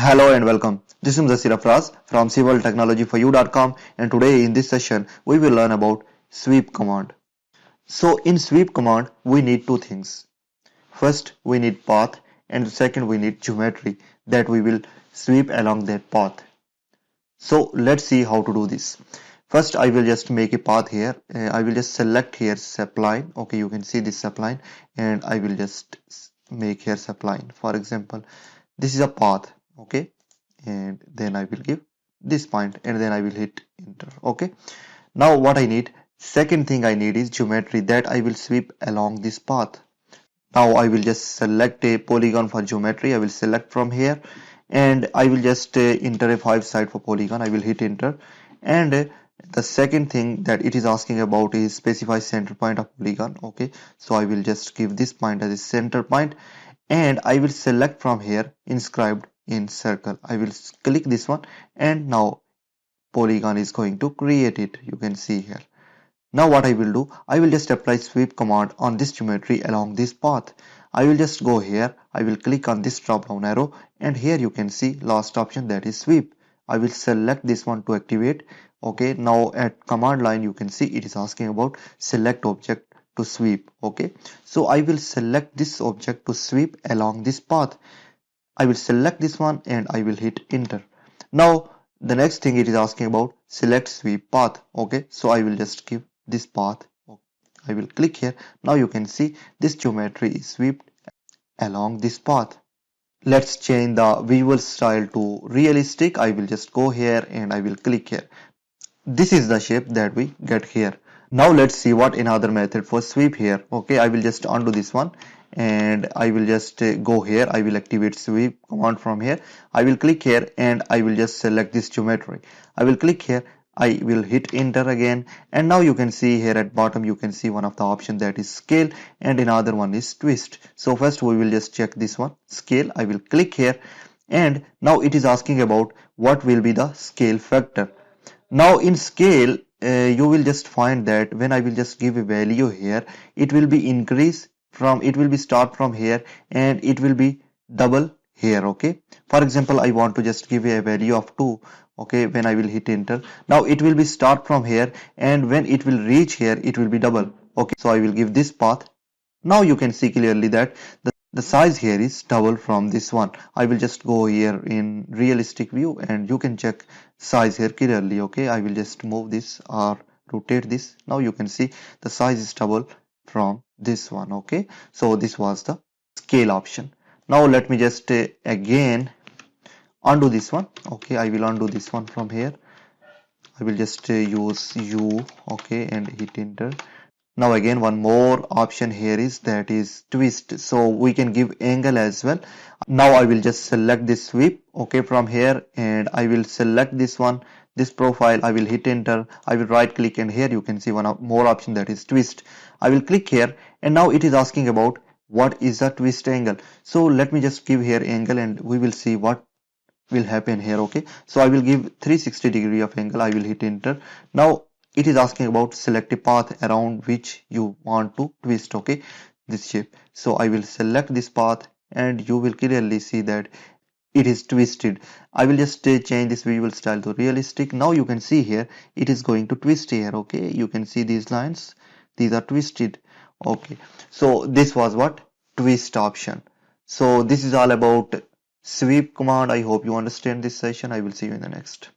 Hello and welcome. This is Zasir Afraz from civiltechnologyforyou.com, and today in this session we will learn about sweep command. So in sweep command we need two things. First we need path and second we need geometry that we will sweep along that path. So let's see how to do this. First I will just make a path here. I will just select here subline. Okay, you can see this subline and I will just make here subline. For example, this is a path. Okay, and then I will give this point and then I will hit enter. Okay, now what I need, second thing I need is geometry that I will sweep along this path. Now I will just select a polygon for geometry. I will select from here and I will just enter a 5 side for polygon. I will hit enter, and the second thing that it is asking about is specify center point of polygon. Okay, so I will just give this point as a center point and I will select from here inscribed in circle. I will click this one and now polygon is going to create it. You can see here. Now what I will do, I will just apply sweep command on this geometry along this path. I will just go here, I will click on this drop down arrow and here you can see last option, that is sweep. I will select this one to activate. Okay, now at command line you can see it is asking about select object to sweep. Okay, so I will select this object to sweep along this path. I will select this one and I will hit enter. Now the next thing it is asking about select sweep path. Okay, so I will just give this path. I will click here. Now you can see this geometry is swept along this path. Let's change the visual style to realistic. I will just go here and I will click here. This is the shape that we get here. Now let's see what another method for sweep here. Okay, I will just undo this one and I will just go here. I will activate sweep command from here. I will click here and I will just select this geometry. I will click here. I will hit enter again, and now you can see here at bottom you can see one of the options, that is scale, and another one is twist. So first we will just check this one, scale. I will click here and now it is asking about what will be the scale factor. Now in scale you will just find that when I will just give a value here, it will be increase from, it will be start from here and it will be double here. Okay, for example I want to just give a value of 2. Okay, when I will hit enter, now it will be start from here and when it will reach here it will be double. Okay, so I will give this path. Now you can see clearly that the size here is double from this one. I will just go here in realistic view and you can check size here clearly. Okay, I will just move this or rotate this. Now you can see the size is double from this one. Okay, so this was the scale option. Now let me just again undo this one. Okay, I will undo this one from here. I will just use U. Okay, and hit enter. Now again one more option here is, that is twist, so we can give angle as well. Now I will just select this sweep, okay, from here, and I will select this one, this profile. I will hit enter. I will right click and here you can see one more option, that is twist. I will click here and now it is asking about what is the twist angle. So let me just give here angle and we will see what will happen here. Okay, so I will give 360 degree of angle. I will hit enter. Now it is asking about select a path around which you want to twist. Okay, this shape. So I will select this path and you will clearly see that it is twisted. I will just change this visual style to realistic. Now you can see here it is going to twist here. Okay, you can see these lines, these are twisted. Okay, so this was what twist option. So this is all about sweep command. I hope you understand this session. I will see you in the next.